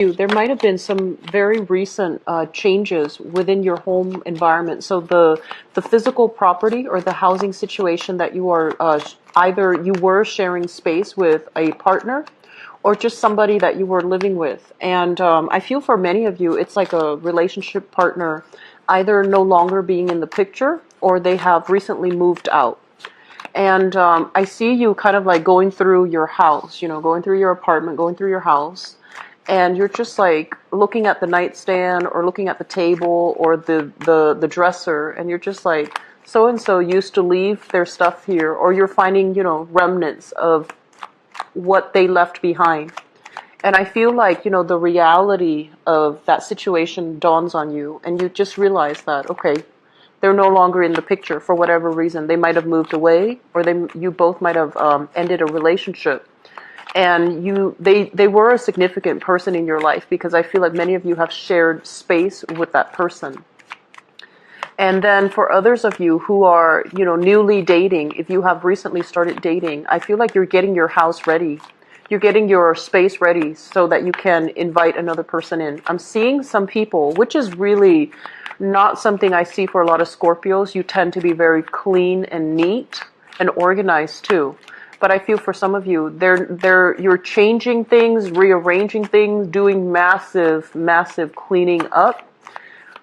There might have been some very recent changes within your home environment. So the physical property or the housing situation that you are either you were sharing space with a partner or just somebody that you were living with. And I feel for many of you, it's like a relationship partner either no longer being in the picture or they have recently moved out. And I see you kind of like going through your house, going through your apartment, going through your house, and you're just like looking at the nightstand or looking at the table or the dresser, and you're just like, so and so used to leave their stuff here, or you're finding, remnants of what they left behind. And I feel like, the reality of that situation dawns on you, and you just realize that, okay, they're no longer in the picture for whatever reason. They might have moved away, or you both might have ended a relationship. And they were a significant person in your life, because I feel like many of you have shared space with that person. And then for others of you who are, newly dating, if you have recently started dating, I feel like you're getting your house ready. You're getting your space ready so that you can invite another person in. I'm seeing some people, which is really not something I see for a lot of Scorpios. You tend to be very clean and neat and organized too. But I feel for some of you, you're changing things, rearranging things, doing massive, massive cleaning up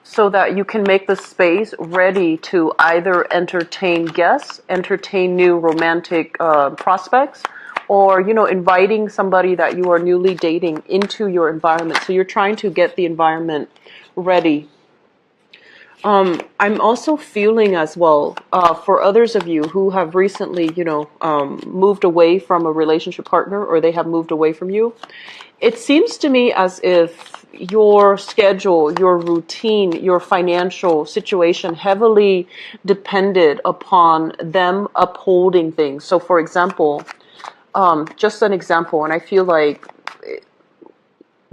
so that you can make the space ready to either entertain guests, entertain new romantic prospects, or, inviting somebody that you are newly dating into your environment. So you're trying to get the environment ready. I'm also feeling as well, for others of you who have recently, moved away from a relationship partner, or they have moved away from you. It seems to me as if your schedule, your routine, your financial situation heavily depended upon them upholding things. So for example, just an example, and I feel like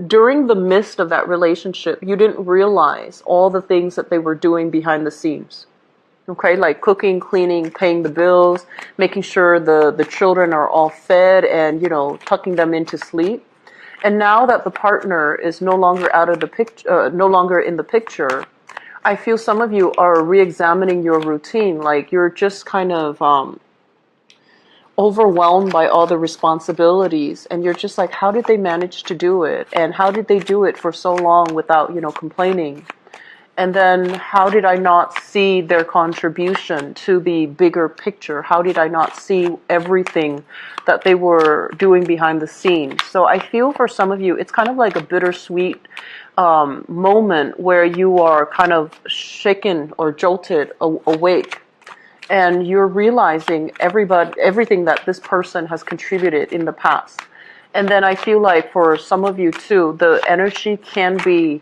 during the midst of that relationship, you didn't realize all the things that they were doing behind the scenes. Okay, like cooking, cleaning, paying the bills, making sure the children are all fed and, tucking them into sleep. And now that the partner is no longer out of the picture, no longer in the picture, I feel some of you are re-examining your routine. Like you're just kind of overwhelmed by all the responsibilities, and you're just like, how did they manage to do it? And how did they do it for so long without, complaining? And then how did I not see their contribution to the bigger picture? How did I not see everything that they were doing behind the scenes? So I feel for some of you, it's kind of like a bittersweet moment where you are kind of shaken or jolted awake. And you're realizing everything that this person has contributed in the past. And then I feel like for some of you too, the energy can be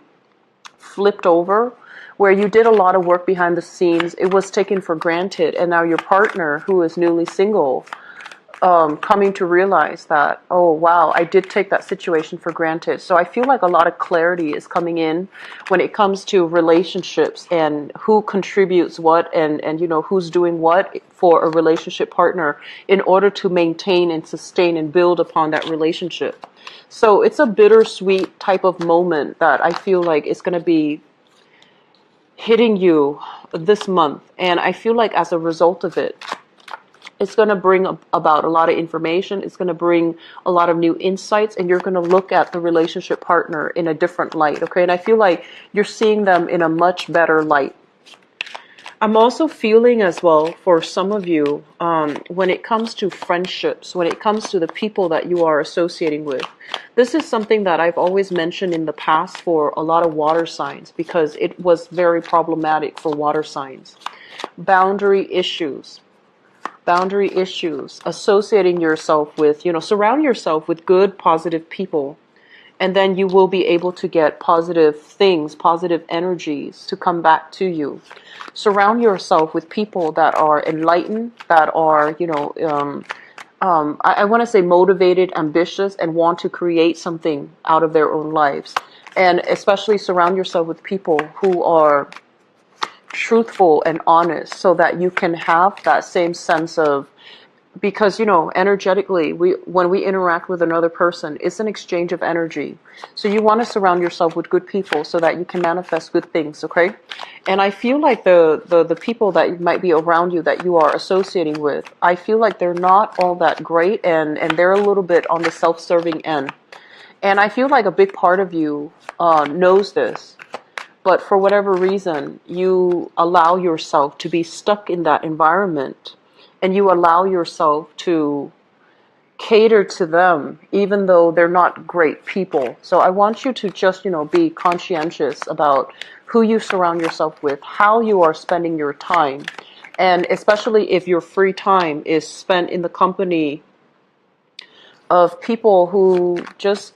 flipped over, where you did a lot of work behind the scenes. It was taken for granted. And now your partner, who is newly single, coming to realize that, oh, wow, I did take that situation for granted. So I feel like a lot of clarity is coming in when it comes to relationships and who contributes what and who's doing what for a relationship partner in order to maintain and sustain and build upon that relationship. So it's a bittersweet type of moment that I feel like it's going to be hitting you this month. And I feel like as a result of it, it's going to bring about a lot of information. It's going to bring a lot of new insights, and you're going to look at the relationship partner in a different light, okay? And I feel like you're seeing them in a much better light. I'm also feeling as well for some of you, when it comes to friendships, when it comes to the people that you are associating with, this is something that I've always mentioned in the past for a lot of water signs, because it was very problematic for water signs. Boundary issues, associating yourself with, surround yourself with good, positive people. And then you will be able to get positive things, positive energies to come back to you. Surround yourself with people that are enlightened, that are, I want to say motivated, ambitious, and want to create something out of their own lives. And especially surround yourself with people who are truthful and honest, so that you can have that same sense of because energetically, when we interact with another person, it's an exchange of energy. So you want to surround yourself with good people so that you can manifest good things. Okay. And I feel like the people that might be around you, that you are associating with, I feel like they're not all that great, and they're a little bit on the self-serving end. And I feel like a big part of you knows this, but for whatever reason, you allow yourself to be stuck in that environment, and you allow yourself to cater to them, even though they're not great people. So I want you to just, be conscientious about who you surround yourself with, how you are spending your time, and especially if your free time is spent in the company of people who just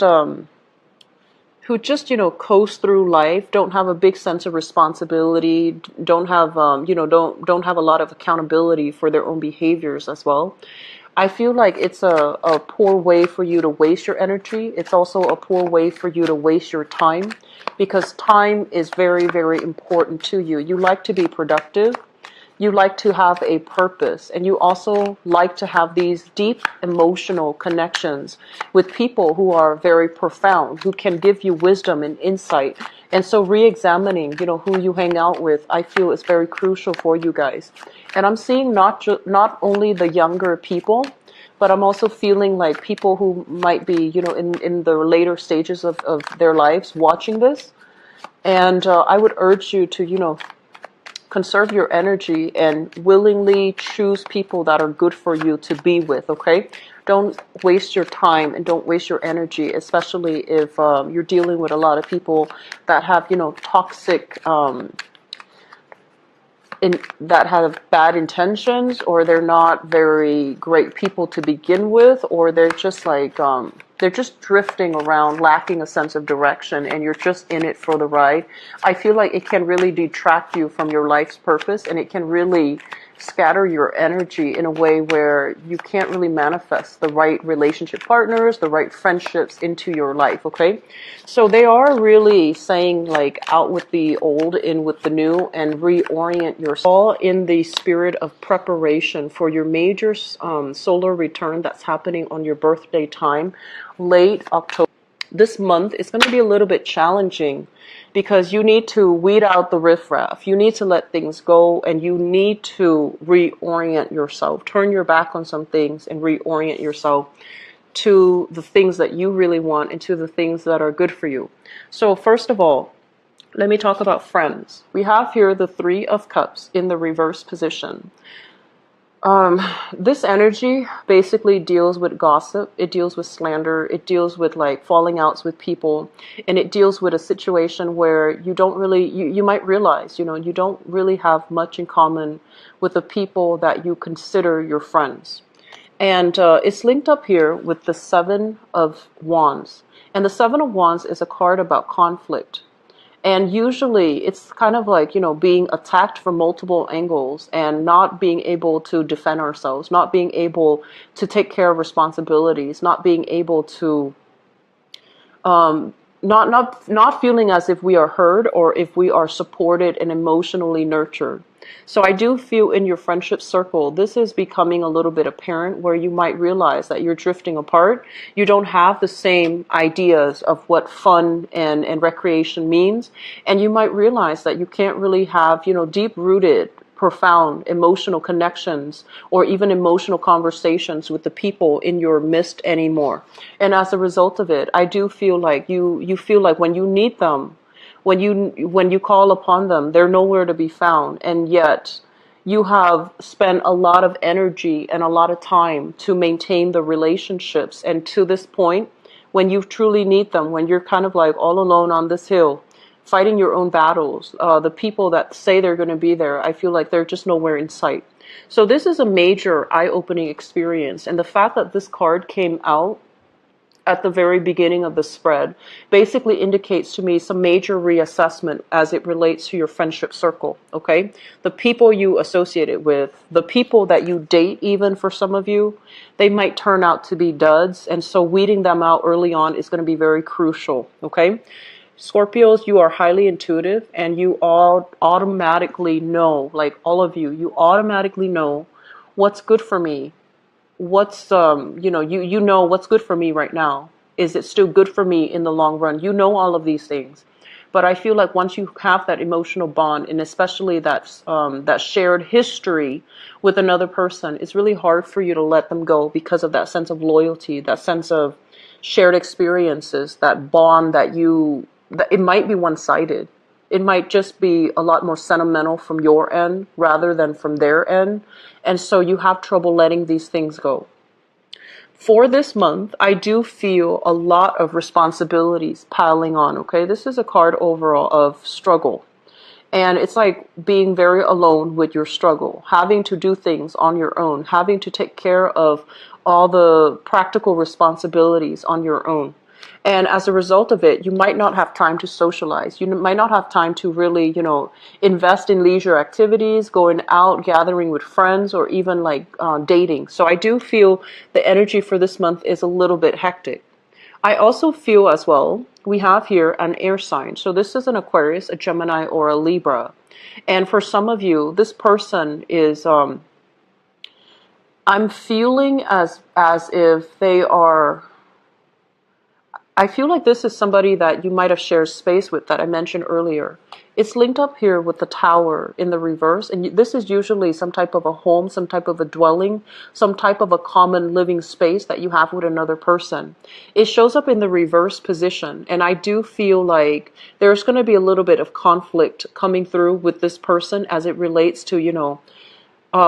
coast through life, don't have a big sense of responsibility, don't have don't have a lot of accountability for their own behaviors as well. I feel like it's a poor way for you to waste your energy. It's also a poor way for you to waste your time, because time is very, very important to you. You like to be productive. You like to have a purpose, and you also like to have these deep emotional connections with people who are very profound, who can give you wisdom and insight. And so re-examining, who you hang out with, I feel is very crucial for you guys. And I'm seeing not only the younger people, but I'm also feeling like people who might be, in the later stages of their lives watching this. And I would urge you to, conserve your energy and willingly choose people that are good for you to be with, okay? Don't waste your time and don't waste your energy, especially if you're dealing with a lot of people that have, toxic, that have bad intentions, or they're not very great people to begin with, or they're just like, they're just drifting around, lacking a sense of direction, and you're just in it for the ride. I feel like it can really detract you from your life's purpose, and it can really scatter your energy in a way where you can't really manifest the right relationship partners, the right friendships into your life, okay? So they are really saying, like, out with the old, in with the new, and reorient yourself, all in the spirit of preparation for your major solar return that's happening on your birthday time, late October. This month is going to be a little bit challenging because you need to weed out the riffraff. You need to let things go, and you need to reorient yourself. Turn your back on some things and reorient yourself to the things that you really want and to the things that are good for you. So first of all, let me talk about friends. We have here the Three of Cups in the reverse position. This energy basically deals with gossip, it deals with slander, it deals with like falling outs with people, and it deals with a situation where you don't really, you might realize, you don't really have much in common with the people that you consider your friends. And it's linked up here with the Seven of Wands. And the Seven of Wands is a card about conflict. And usually it's kind of like, being attacked from multiple angles and not being able to defend ourselves, not being able to take care of responsibilities, not being able to, not feeling as if we are heard or if we are supported and emotionally nurtured. So I do feel in your friendship circle, this is becoming a little bit apparent, where you might realize that you're drifting apart. You don't have the same ideas of what fun and recreation means. And you might realize that you can't really have, deep-rooted, profound emotional connections or even emotional conversations with the people in your midst anymore. And as a result of it, I do feel like you feel like when you need them, when you call upon them, they're nowhere to be found. And yet you have spent a lot of energy and a lot of time to maintain the relationships. And to this point, when you truly need them, when you're kind of like all alone on this hill, fighting your own battles, the people that say they're going to be there, I feel like they're just nowhere in sight. So this is a major eye-opening experience. And the fact that this card came out at the very beginning of the spread basically indicates to me some major reassessment as it relates to your friendship circle, okay? The people you associate it with, the people that you date, even for some of you, they might turn out to be duds, and so weeding them out early on is going to be very crucial, okay? Scorpios, you are highly intuitive, and you all automatically know, like all of you, you automatically know what's good for me what's you know what's good for me right now. Is it still good for me in the long run? You know all of these things. But I feel like once you have that emotional bond, and especially that shared history with another person, it's really hard for you to let them go because of that sense of loyalty, that sense of shared experiences, that bond that it might be one-sided. It might just be a lot more sentimental from your end rather than from their end. And so you have trouble letting these things go. For this month, I do feel a lot of responsibilities piling on, okay? This is a card overall of struggle. And it's like being very alone with your struggle, having to do things on your own, having to take care of all the practical responsibilities on your own. And as a result of it, you might not have time to socialize. You might not have time to really, invest in leisure activities, going out, gathering with friends, or even like dating. So I do feel the energy for this month is a little bit hectic. I also feel as well, we have here an air sign. So this is an Aquarius, a Gemini, or a Libra. And for some of you, this person is, I'm feeling as if they are, I feel like this is somebody that you might have shared space with that I mentioned earlier. It's linked up here with the tower in the reverse. And this is usually some type of a home, some type of a dwelling, some type of a common living space that you have with another person. It shows up in the reverse position. And I do feel like there's going to be a little bit of conflict coming through with this person as it relates to,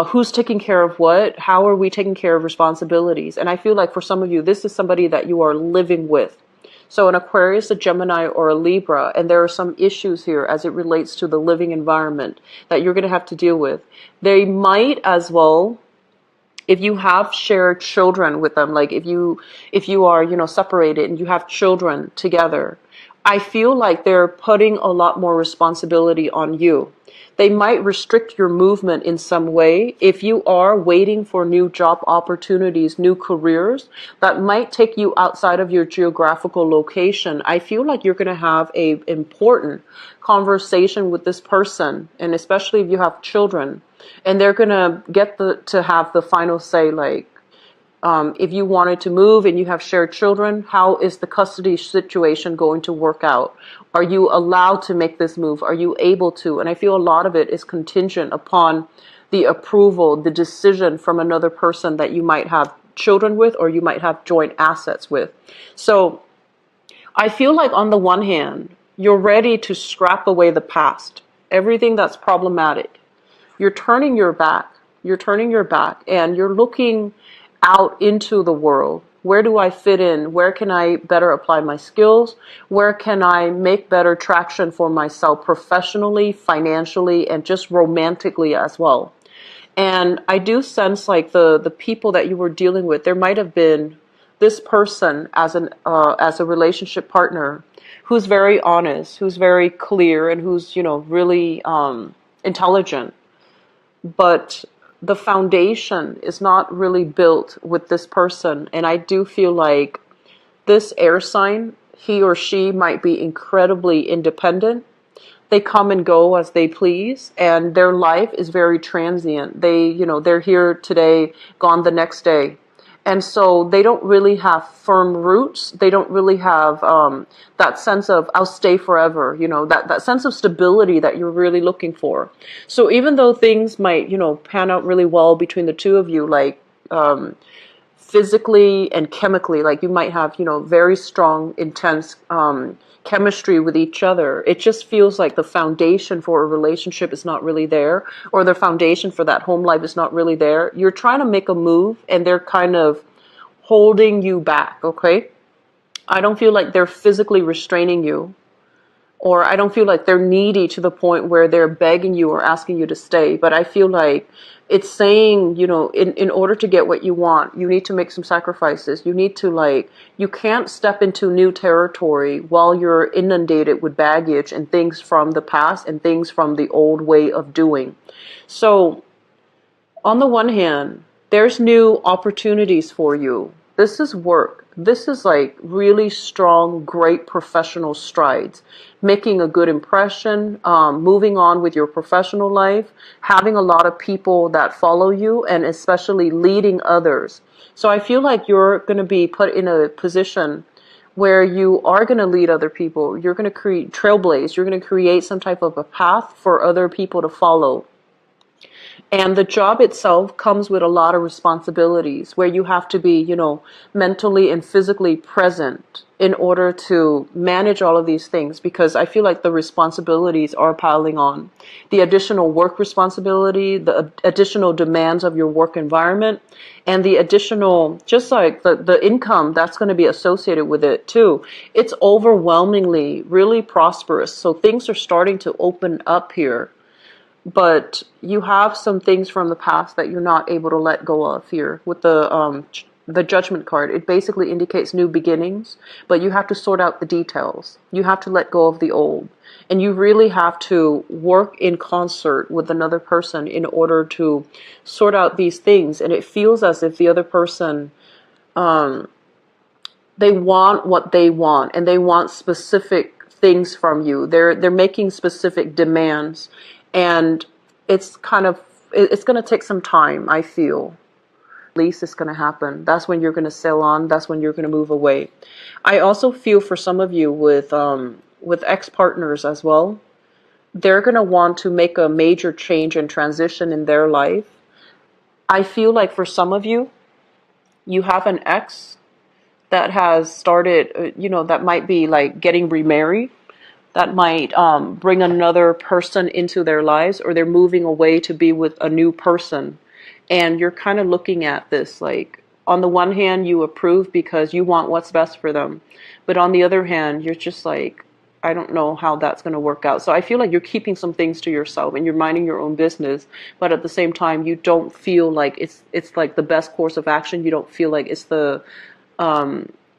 who's taking care of what? How are we taking care of responsibilities? And I feel like for some of you, this is somebody that you are living with. So an Aquarius, a Gemini, or a Libra, and there are some issues here as it relates to the living environment that you're going to have to deal with. They might as well, if you have shared children with them, like if you are, separated and you have children together, I feel like they're putting a lot more responsibility on you. They might restrict your movement in some way. If you are waiting for new job opportunities, new careers, that might take you outside of your geographical location. I feel like you're going to have a important conversation with this person, and especially if you have children, and they're going to get to have the final say, like, if you wanted to move and you have shared children, how is the custody situation going to work out? Are you allowed to make this move? Are you able to? And I feel a lot of it is contingent upon the approval, the decision from another person that you might have children with or you might have joint assets with. So I feel like on the one hand, you're ready to scrap away the past, everything that's problematic. You're turning your back. And you're looking out into the world. Where do I fit in? Where can I better apply my skills? Where can I make better traction for myself professionally, financially, and just romantically as well? And I do sense like the people that you were dealing with, there might have been this person as a relationship partner who's very honest, who's very clear, and who's really intelligent, but the foundation is not really built with this person. And I do feel like this air sign, he or she might be incredibly independent. They come and go as they please, and their life is very transient. They're here today, gone the next day. And so they don't really have firm roots. They don't really have that sense of, I'll stay forever, that sense of stability that you're really looking for. So even though things might, pan out really well between the two of you, like physically and chemically, like you might have, very strong, intense chemistry with each other. It just feels like the foundation for a relationship is not really there, or the foundation for that home life is not really there. You're trying to make a move and they're kind of holding you back, okay? I don't feel like they're physically restraining you, or I don't feel like they're needy to the point where they're begging you or asking you to stay, but I feel like it's saying, in order to get what you want, you need to make some sacrifices. You need to you can't step into new territory while you're inundated with baggage and things from the past and things from the old way of doing. So on the one hand, there's new opportunities for you. This is work. This is like really strong, great professional strides. Making a good impression, moving on with your professional life, having a lot of people that follow you, and especially leading others. So I feel like you're going to be put in a position where you are going to lead other people. You're going to create trailblaze. You're going to create some type of a path for other people to follow. And the job itself comes with a lot of responsibilities where you have to be, mentally and physically present in order to manage all of these things, because I feel like the responsibilities are piling on. The additional work responsibility, the additional demands of your work environment, and the additional, just like the income that's going to be associated with it too. It's overwhelmingly really prosperous. So things are starting to open up here. But you have some things from the past that you're not able to let go of here with the Judgment card. It basically indicates new beginnings, but you have to sort out the details. You have to let go of the old, and you really have to work in concert with another person in order to sort out these things. And it feels as if the other person, they want what they want, and they want specific things from you. They're making specific demands. And it's going to take some time, I feel. At least it's going to happen. That's when you're going to sail on. That's when you're going to move away. I also feel for some of you with ex-partners as well. They're going to want to make a major change and transition in their life. I feel like for some of you, you have an ex that has started, that might be like getting remarried. That might bring another person into their lives, or they're moving away to be with a new person. And you're kind of looking at this like, on the one hand, you approve because you want what's best for them. But on the other hand, you're just like, I don't know how that's going to work out. So I feel like you're keeping some things to yourself and you're minding your own business. But at the same time, you don't feel like it's like the best course of action. You don't feel like it's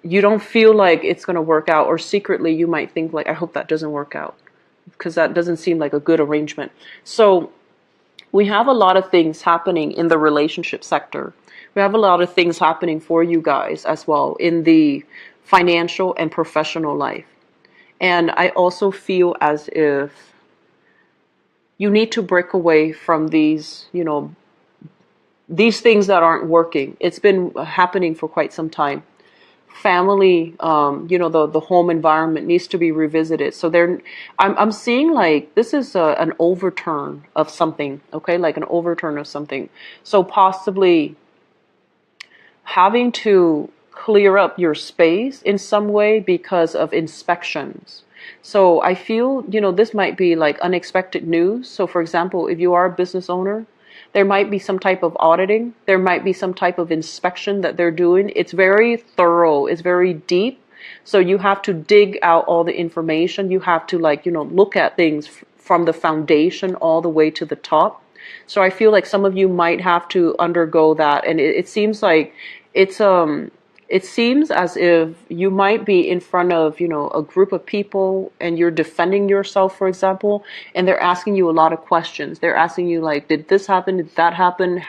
you don't feel like it's going to work out, or secretly you might think like, I hope that doesn't work out, because that doesn't seem like a good arrangement. So we have a lot of things happening in the relationship sector. We have a lot of things happening for you guys as well in the financial and professional life. And I also feel as if you need to break away from these, these things that aren't working. It's been happening for quite some time. Family, the home environment needs to be revisited. So I'm seeing like this is an overturn of something, okay, like an overturn of something. So possibly having to clear up your space in some way because of inspections. So I feel, this might be like unexpected news. So for example, if you are a business owner, there might be some type of auditing. There might be some type of inspection that they're doing. It's very thorough. It's very deep. So you have to dig out all the information. You have to look at things from the foundation all the way to the top. So I feel like some of you might have to undergo that. And it seems like it seems as if you might be in front of, a group of people and you're defending yourself, for example, and they're asking you a lot of questions. They're asking you like, did this happen? Did that happen?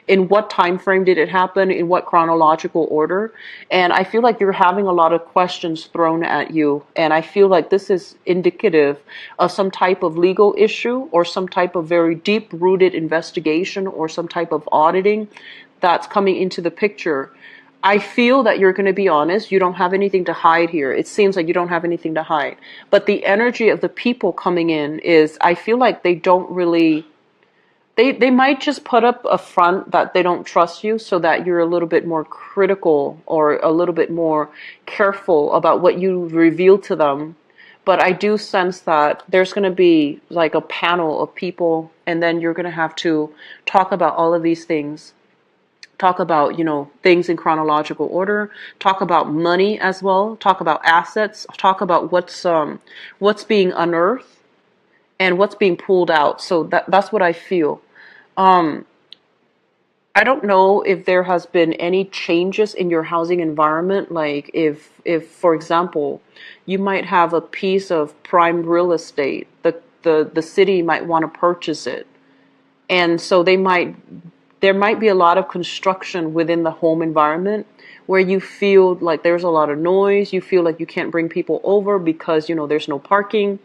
In what time frame did it happen? In what chronological order? And I feel like you're having a lot of questions thrown at you. And I feel like this is indicative of some type of legal issue or some type of very deep-rooted investigation or some type of auditing that's coming into the picture. I feel that you're going to be honest. You don't have anything to hide here. It seems like you don't have anything to hide. But the energy of the people coming in is, I feel like they don't really, they might just put up a front that they don't trust you so that you're a little bit more critical or a little bit more careful about what you reveal to them. But I do sense that there's going to be like a panel of people, and then you're going to have to talk about all of these things. Talk about, things in chronological order, talk about money as well, talk about assets, talk about what's being unearthed and what's being pulled out. So that's what I feel. I don't know if there has been any changes in your housing environment. Like if for example, you might have a piece of prime real estate, the city might want to purchase it. And so there might be a lot of construction within the home environment where you feel like there's a lot of noise, you feel like you can't bring people over because, there's no parking.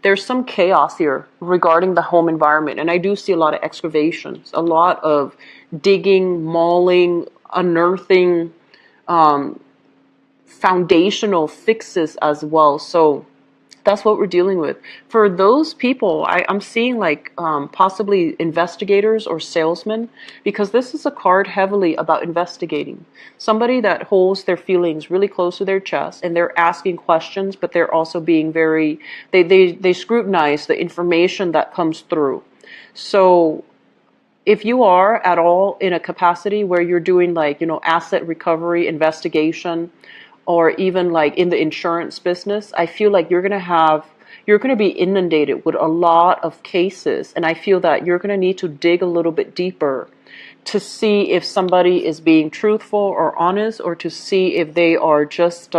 There's some chaos here regarding the home environment, and I do see a lot of excavations, a lot of digging, mauling, unearthing, foundational fixes as well. So that's what we're dealing with. For those people, I'm seeing like possibly investigators or salesmen, because this is a card heavily about investigating. Somebody that holds their feelings really close to their chest, and they're asking questions, but they're also being very, they scrutinize the information that comes through. So if you are at all in a capacity where you're doing like, asset recovery, investigation, or even like in the insurance business, I feel like you're going to be inundated with a lot of cases. And I feel that you're going to need to dig a little bit deeper to see if somebody is being truthful or honest, or to see if they are just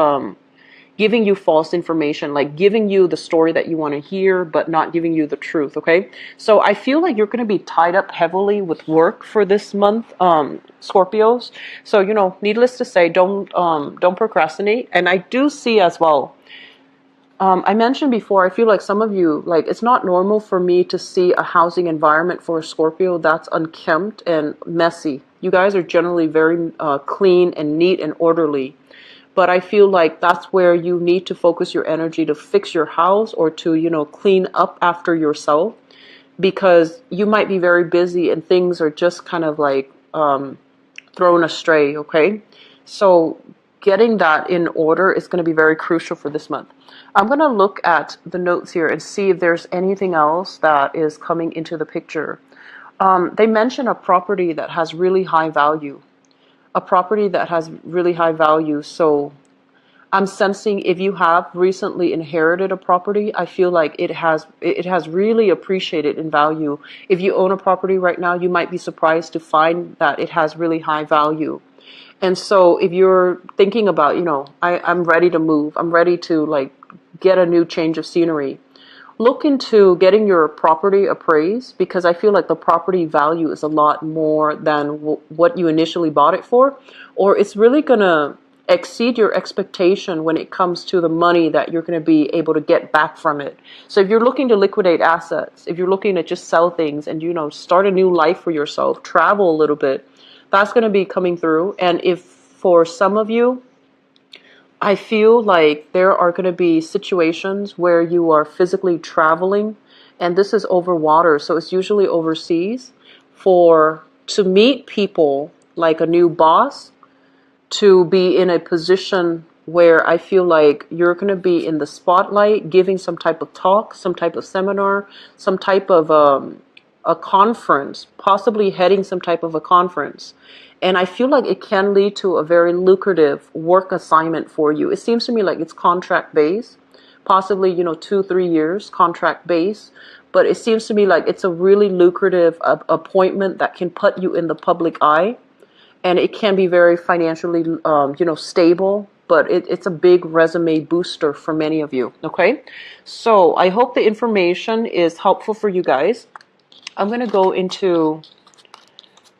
giving you false information, like giving you the story that you want to hear, but not giving you the truth, okay? So I feel like you're going to be tied up heavily with work for this month, Scorpios. So, needless to say, don't procrastinate. And I do see as well, I mentioned before, I feel like some of you, like, it's not normal for me to see a housing environment for a Scorpio that's unkempt and messy. You guys are generally very clean and neat and orderly. But I feel like that's where you need to focus your energy to fix your house, or to, clean up after yourself, because you might be very busy and things are just kind of like thrown astray, okay? So getting that in order is going to be very crucial for this month. I'm going to look at the notes here and see if there's anything else that is coming into the picture. They mention a property that has really high value. A property that has really high value. So I'm sensing if you have recently inherited a property, I feel like it has really appreciated in value. If you own a property right now, you might be surprised to find that it has really high value. And so if you're thinking about, I'm ready to move, I'm ready to like get a new change of scenery, look into getting your property appraised, because I feel like the property value is a lot more than what you initially bought it for, or it's really going to exceed your expectation when it comes to the money that you're going to be able to get back from it. So if you're looking to liquidate assets, if you're looking to just sell things and, start a new life for yourself, travel a little bit, that's going to be coming through. And if for some of you, I feel like there are going to be situations where you are physically traveling, and this is over water, so it's usually overseas, to meet people like a new boss, to be in a position where I feel like you're going to be in the spotlight, giving some type of talk, some type of seminar, some type of a conference, possibly heading some type of a conference. And I feel like it can lead to a very lucrative work assignment for you. It seems to me like it's contract based, possibly, 2-3 years contract based. But it seems to me like it's a really lucrative appointment that can put you in the public eye. And it can be very financially, stable. But it's a big resume booster for many of you, okay? So I hope the information is helpful for you guys. I'm going to go into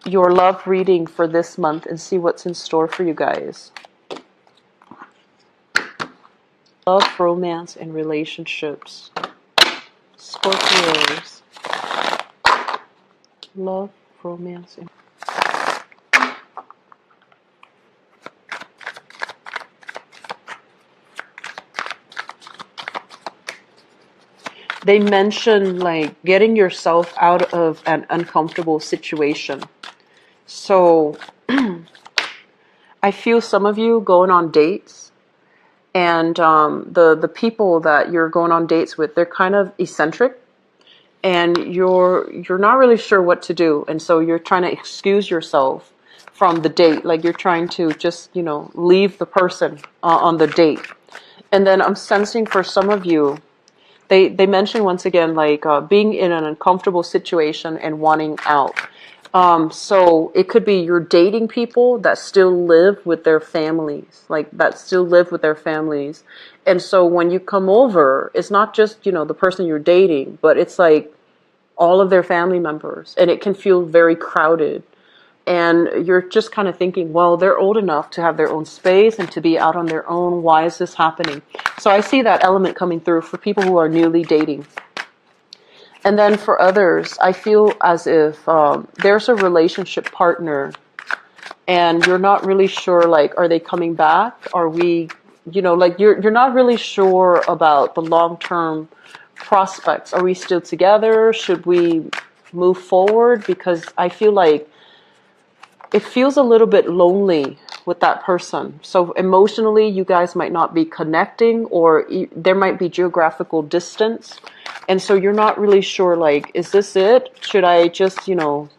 your love reading for this month and see what's in store for you guys. Love, romance, and relationships. Scorpios. Love, romance, and... They mention like getting yourself out of an uncomfortable situation. So I feel some of you going on dates, and the people that you're going on dates with, they're kind of eccentric, and you're not really sure what to do, and so you're trying to excuse yourself from the date, like you're trying to just leave the person on the date. And then I'm sensing for some of you, they mention once again like being in an uncomfortable situation and wanting out. So it could be you're dating people that still live with their families, And so when you come over, it's not just, the person you're dating, but it's like all of their family members, and it can feel very crowded. And you're just kind of thinking, well, they're old enough to have their own space and to be out on their own. Why is this happening? So I see that element coming through for people who are newly dating. And then for others, I feel as if there's a relationship partner and you're not really sure, like, are they coming back? Are we, like you're not really sure about the long-term prospects. Are we still together? Should we move forward? Because I feel like it feels a little bit lonely with that person. So emotionally, you guys might not be connecting, or there might be geographical distance. And so you're not really sure, like, is this it? Should I just,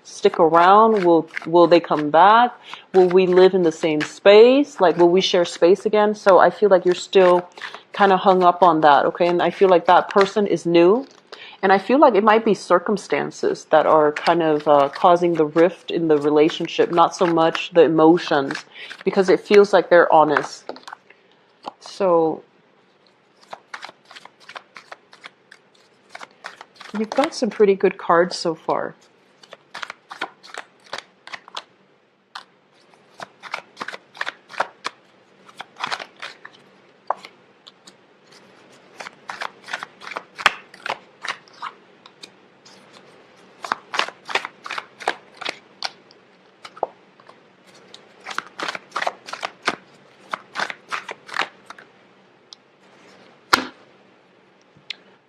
stick around? Will they come back? Will we live in the same space? Like, will we share space again? So I feel like you're still kind of hung up on that, okay? And I feel like that person is new. And I feel like it might be circumstances that are kind of causing the rift in the relationship, not so much the emotions, because it feels like they're honest. So you've got some pretty good cards so far.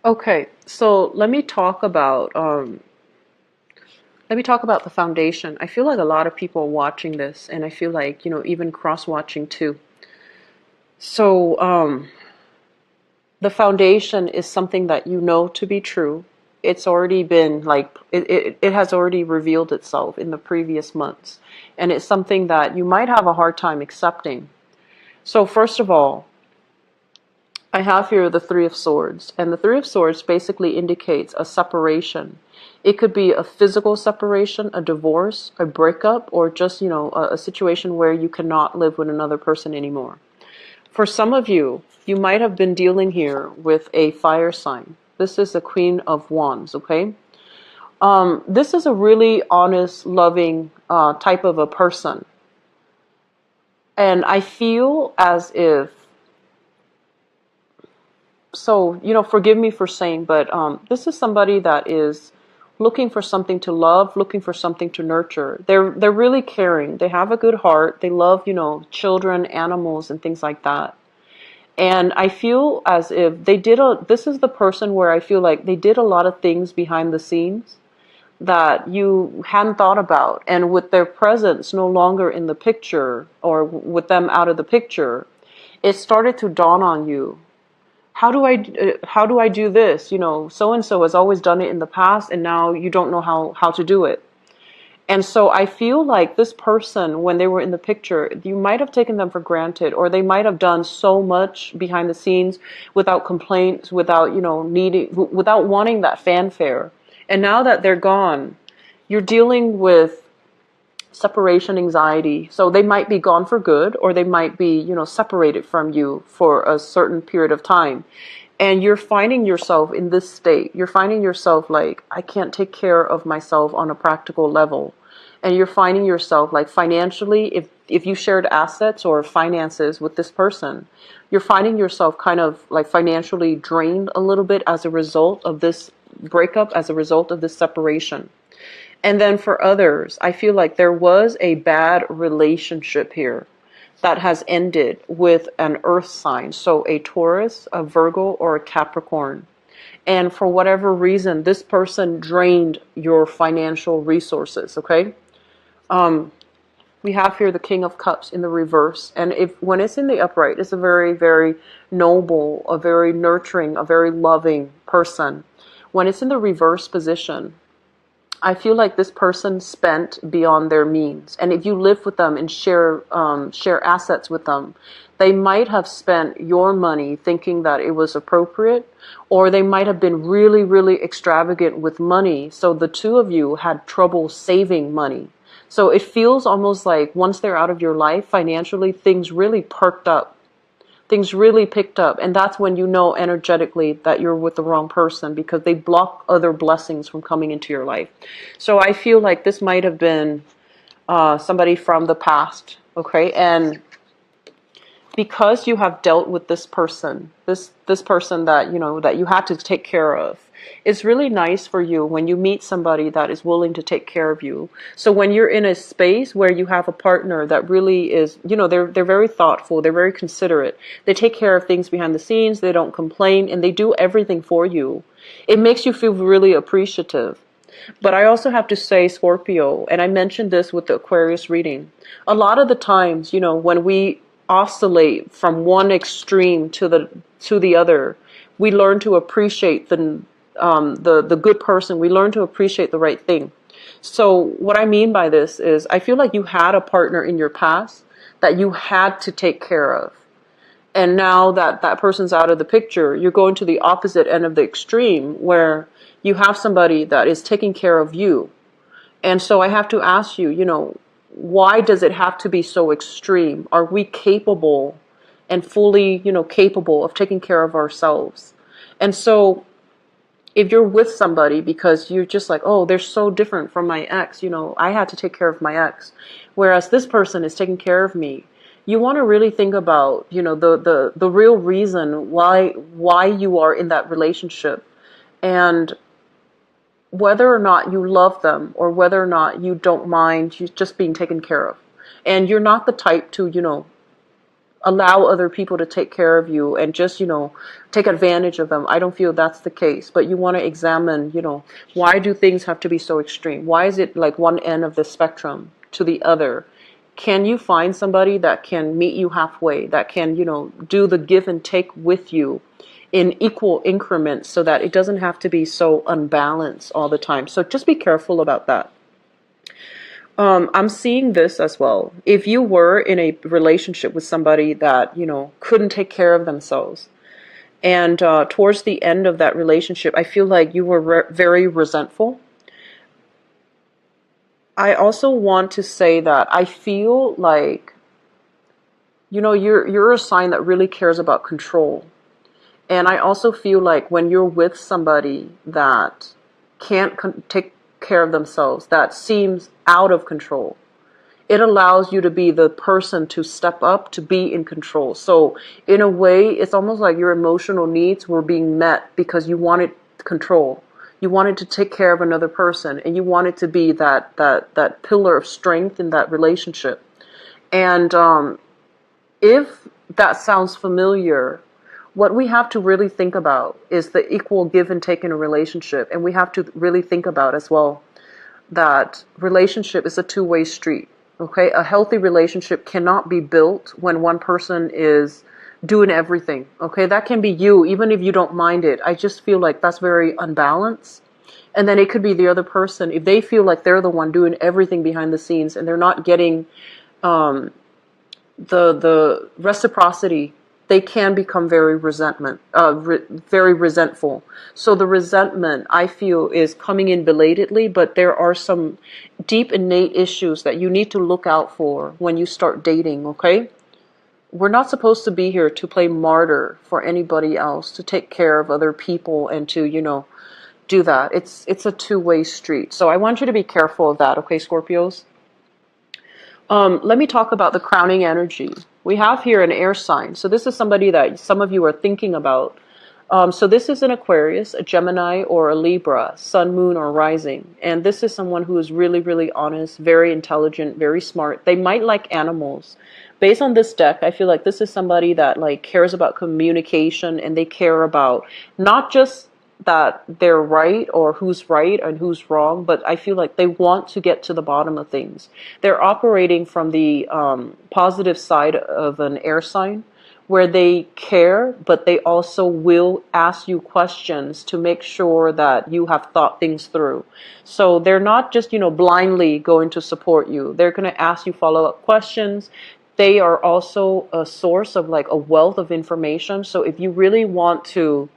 Okay, so let me talk about the foundation. I feel like a lot of people are watching this, and I feel like, even cross-watching too. So the foundation is something that you know to be true. It's already been like, it has already revealed itself in the previous months. And it's something that you might have a hard time accepting. So first of all, I have here the Three of Swords, and the Three of Swords basically indicates a separation. It could be a physical separation, a divorce, a breakup, or just, a situation where you cannot live with another person anymore. For some of you, you might have been dealing here with a fire sign. This is the Queen of Wands, okay? This is a really honest, loving type of a person. And I feel as if, so, forgive me for saying, but this is somebody that is looking for something to love, looking for something to nurture. They're really caring. They have a good heart. They love, children, animals, and things like that. And I feel as if this is the person where I feel like they did a lot of things behind the scenes that you hadn't thought about. And with their presence no longer in the picture, or with them out of the picture, it started to dawn on you. How do I do this? So-and-so has always done it in the past, and now you don't know how to do it. And so I feel like this person, when they were in the picture, you might have taken them for granted, or they might have done so much behind the scenes without complaints, without, without wanting that fanfare. And now that they're gone, you're dealing with separation anxiety. So they might be gone for good, or they might be, separated from you for a certain period of time. And you're finding yourself in this state. You're finding yourself like, I can't take care of myself on a practical level. And you're finding yourself like financially, if you shared assets or finances with this person, you're finding yourself kind of like financially drained a little bit as a result of this breakup, as a result of this separation. And then for others, I feel like there was a bad relationship here that has ended with an earth sign. So a Taurus, a Virgo, or a Capricorn. And for whatever reason, this person drained your financial resources, okay? We have here the King of Cups in the reverse. And when it's in the upright, it's a very, very noble, a very nurturing, a very loving person. When it's in the reverse position, I feel like this person spent beyond their means. And if you live with them and share assets with them, they might have spent your money thinking that it was appropriate, or they might have been really, really extravagant with money. So the two of you had trouble saving money. So it feels almost like once they're out of your life, financially, things really perked up. Things really picked up. And that's when you know energetically that you're with the wrong person, because they block other blessings from coming into your life. So I feel like this might have been somebody from the past, okay? And because you have dealt with this person, this person that, that you had to take care of, it's really nice for you when you meet somebody that is willing to take care of you. So when you're in a space where you have a partner that really is, they're very thoughtful, they're very considerate, they take care of things behind the scenes, they don't complain, and they do everything for you, it makes you feel really appreciative. But I also have to say, Scorpio, and I mentioned this with the Aquarius reading, a lot of the times, when we oscillate from one extreme to the other, we learn to appreciate the good person. We learn to appreciate the right thing. So what I mean by this is, I feel like you had a partner in your past that you had to take care of. And now that that person's out of the picture, you're going to the opposite end of the extreme where you have somebody that is taking care of you. And so I have to ask you, why does it have to be so extreme? Are we capable and fully, capable of taking care of ourselves? And so if you're with somebody because you're just like, oh, they're so different from my ex, I had to take care of my ex, whereas this person is taking care of me, you want to really think about, the real reason why you are in that relationship, and whether or not you love them or whether or not you don't mind you just being taken care of. And you're not the type to, allow other people to take care of you and just, take advantage of them. I don't feel that's the case. But you want to examine, why do things have to be so extreme? Why is it like one end of the spectrum to the other? Can you find somebody that can meet you halfway, that can, do the give and take with you in equal increments so that it doesn't have to be so unbalanced all the time? So just be careful about that. I'm seeing this as well. If you were in a relationship with somebody that, couldn't take care of themselves, and towards the end of that relationship, I feel like you were very resentful. I also want to say that I feel like, you're a sign that really cares about control. And I also feel like when you're with somebody that can't take care of themselves, that seems out of control, it allows you to be the person to step up, to be in control. So in a way, it's almost like your emotional needs were being met because you wanted control. You wanted to take care of another person, and you wanted to be that pillar of strength in that relationship. And if that sounds familiar, what we have to really think about is the equal give and take in a relationship. And we have to really think about as well that relationship is a two-way street. Okay, a healthy relationship cannot be built when one person is doing everything. Okay, that can be you, even if you don't mind it. I just feel like that's very unbalanced. And then it could be the other person, if they feel like they're the one doing everything behind the scenes and they're not getting the reciprocity, they can become very very resentful. So the resentment, I feel, is coming in belatedly, but there are some deep innate issues that you need to look out for when you start dating, okay? We're not supposed to be here to play martyr for anybody else, to take care of other people and to, do that. It's a two-way street. So I want you to be careful of that, okay, Scorpios? Let me talk about the crowning energy. We have here an air sign. So this is somebody that some of you are thinking about. So this is an Aquarius, a Gemini, or a Libra, sun, moon, or rising. And this is someone who is really, really honest, very intelligent, very smart. They might like animals. Based on this deck, I feel like this is somebody that cares about communication, and they care about not just that they're right or who's right and who's wrong, but I feel like they want to get to the bottom of things. They're operating from the positive side of an air sign, where they care, but they also will ask you questions to make sure that you have thought things through. So they're not just, blindly going to support you. They're going to ask you follow-up questions. They are also a source of a wealth of information. So if you really want to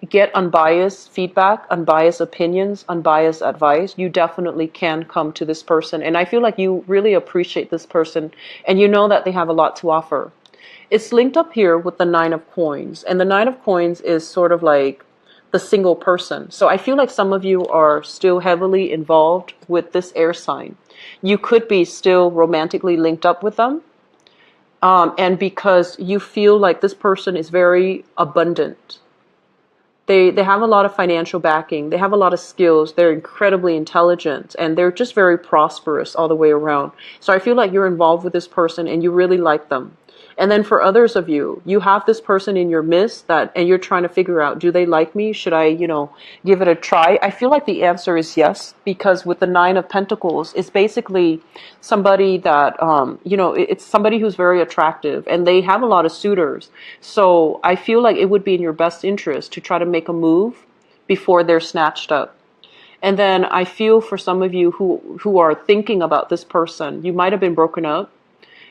get unbiased feedback, unbiased opinions, unbiased advice, you definitely can come to this person. And I feel like you really appreciate this person, and you know that they have a lot to offer. It's linked up here with the Nine of Coins. And the Nine of Coins is sort of like the single person. So I feel like some of you are still heavily involved with this air sign. You could be still romantically linked up with them. And because you feel like this person is very abundant. They have a lot of financial backing. They have a lot of skills. They're incredibly intelligent, and they're just very prosperous all the way around. So I feel like you're involved with this person and you really like them. And then for others of you, you have this person in your midst and you're trying to figure out, do they like me? Should I, give it a try? I feel like the answer is yes, because with the Nine of Pentacles, it's basically somebody that, it's somebody who's very attractive and they have a lot of suitors. So I feel like it would be in your best interest to try to make a move before they're snatched up. And then I feel for some of you who are thinking about this person, you might have been broken up.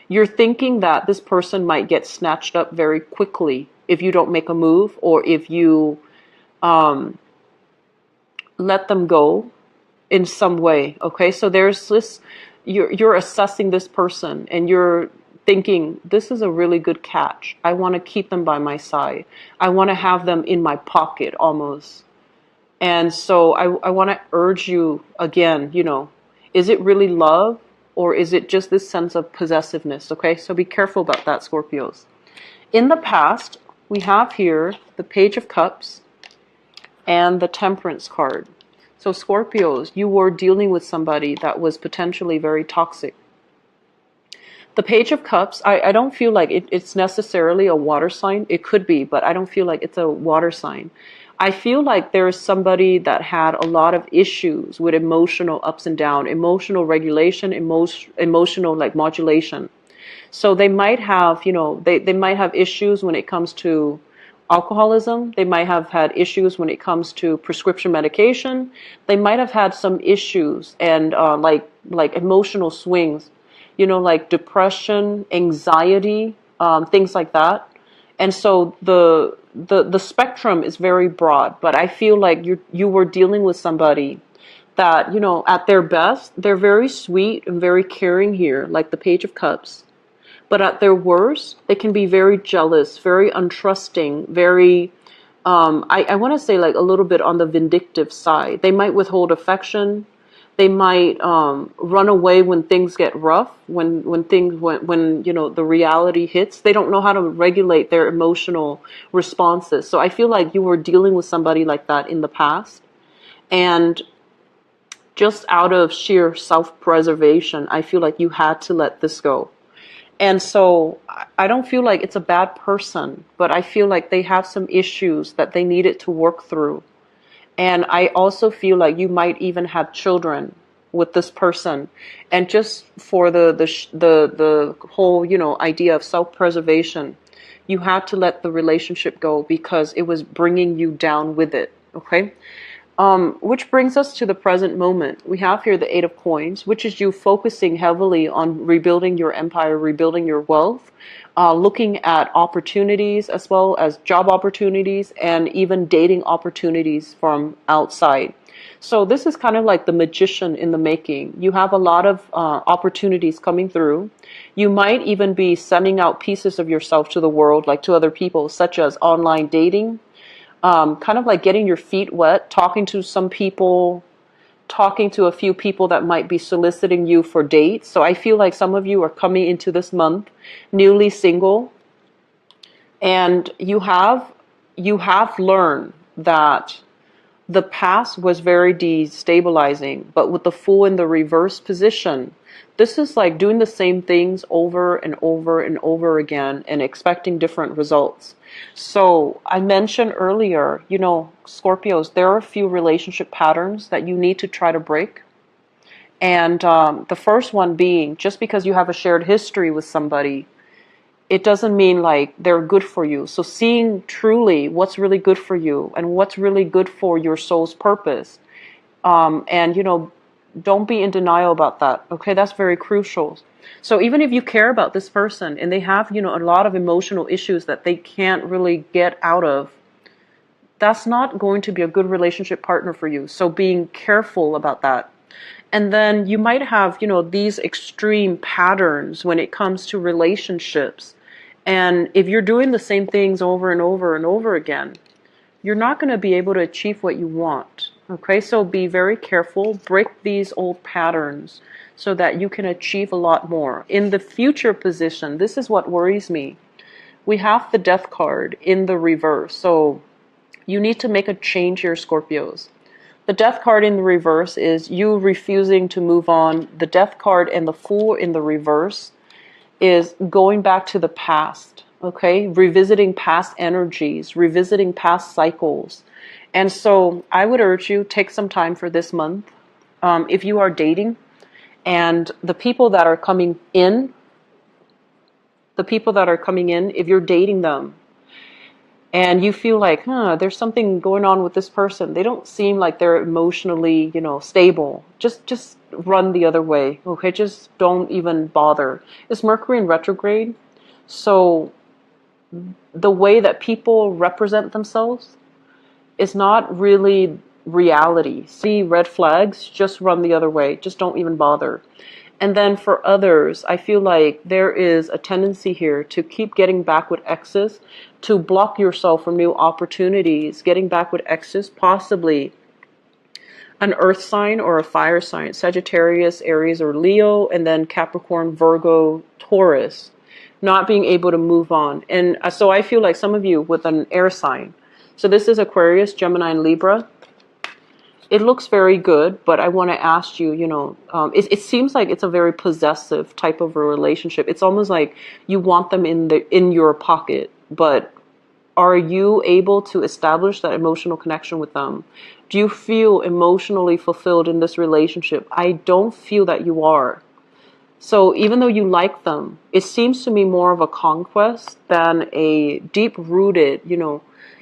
You're thinking that this person might get snatched up very quickly if you don't make a move, or if you let them go in some way. Okay, so there's this, you're assessing this person and you're thinking, this is a really good catch. I want to keep them by my side. I want to have them in my pocket almost. And so I want to urge you again, is it really love? Or is it just this sense of possessiveness? Okay, so be careful about that, Scorpios. In the past, we have here the Page of Cups and the Temperance card. So Scorpios, you were dealing with somebody that was potentially very toxic. The Page of Cups, I don't feel like it's necessarily a water sign. It could be, but I don't feel like it's a water sign. I feel like there is somebody that had a lot of issues with emotional ups and downs, emotional regulation, emotional like modulation. So they might have, they might have issues when it comes to alcoholism. They might have had issues when it comes to prescription medication. They might have had some issues and like emotional swings, like depression, anxiety, things like that. And so the spectrum is very broad, but I feel like you were dealing with somebody that, at their best, they're very sweet and very caring here, like the Page of Cups. But at their worst, they can be very jealous, very untrusting, very, I want to say like a little bit on the vindictive side. They might withhold affection. They might run away when things get rough, when the reality hits. They don't know how to regulate their emotional responses. So I feel like you were dealing with somebody like that in the past. And just out of sheer self-preservation, I feel like you had to let this go. And so I don't feel like it's a bad person, but I feel like they have some issues that they needed to work through. And I also feel like you might even have children with this person. And just for the whole, idea of self-preservation, you had to let the relationship go because it was bringing you down with it. Okay? Which brings us to the present moment. We have here the Eight of Coins, which is you focusing heavily on rebuilding your empire, rebuilding your wealth, looking at opportunities as well as job opportunities and even dating opportunities from outside. So this is kind of like the magician in the making. You have a lot of opportunities coming through. You might even be sending out pieces of yourself to the world, like to other people, such as online dating, kind of like getting your feet wet, talking to some people, talking to a few people that might be soliciting you for dates. So I feel like some of you are coming into this month newly single, and you have learned that the past was very destabilizing, but with the Fool in the reverse position, this is like doing the same things over and over and over again and expecting different results. So I mentioned earlier, Scorpios, there are a few relationship patterns that you need to try to break. And the first one being, just because you have a shared history with somebody, it doesn't mean like they're good for you. So seeing truly what's really good for you and what's really good for your soul's purpose. And, don't be in denial about that. Okay, that's very crucial. So even if you care about this person and they have, a lot of emotional issues that they can't really get out of, that's not going to be a good relationship partner for you. So being careful about that. And then you might have, these extreme patterns when it comes to relationships. And if you're doing the same things over and over and over again, you're not going to be able to achieve what you want. Okay, so be very careful, break these old patterns so that you can achieve a lot more. In the future position, this is what worries me. We have the Death card in the reverse, so you need to make a change here, Scorpios. The Death card in the reverse is you refusing to move on. The Death card and the Fool in the reverse is going back to the past, okay? Revisiting past energies, revisiting past cycles. And so I would urge you, take some time for this month. If you are dating, and the people that are coming in, if you're dating them, and you feel like, there's something going on with this person. They don't seem like they're emotionally, stable. Just run the other way, okay? Just don't even bother. It's Mercury in retrograde, so the way that people represent themselves is not really reality. See red flags, just run the other way. Just don't even bother. And then for others, I feel like there is a tendency here to keep getting back with exes, to block yourself from new opportunities, getting back with exes, possibly an earth sign or a fire sign, Sagittarius, Aries, or Leo, and then Capricorn, Virgo, Taurus, not being able to move on. And so I feel like some of you with an air sign, so this is Aquarius, Gemini, and Libra. It looks very good, but I want to ask you, it seems like it's a very possessive type of a relationship. It's almost like you want them in your pocket, but are you able to establish that emotional connection with them? Do you feel emotionally fulfilled in this relationship? I don't feel that you are. So even though you like them, it seems to me more of a conquest than a deep-rooted,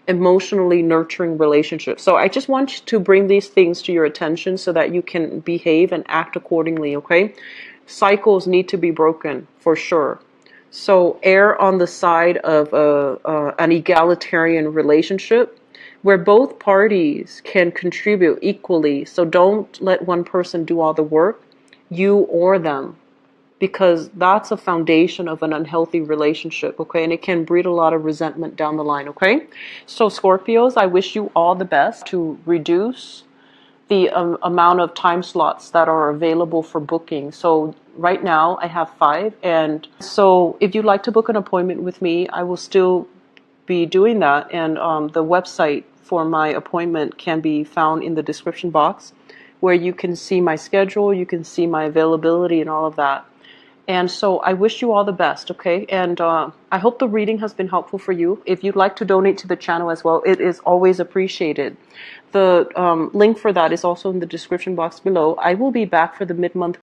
emotionally nurturing relationship. So I just want to bring these things to your attention so that you can behave and act accordingly, okay? Cycles need to be broken, for sure. So err on the side of an egalitarian relationship where both parties can contribute equally. So don't let one person do all the work, you or them, because that's a foundation of an unhealthy relationship, okay? And it can breed a lot of resentment down the line, okay? So Scorpios, I wish you all the best to reduce the amount of time slots that are available for booking. So right now I have 5. And so if you'd like to book an appointment with me, I will still be doing that. And the website for my appointment can be found in the description box, where you can see my schedule, you can see my availability and all of that. And so I wish you all the best, okay? And I hope the reading has been helpful for you. If you'd like to donate to the channel as well, it is always appreciated. The link for that is also in the description box below. I will be back for the mid-month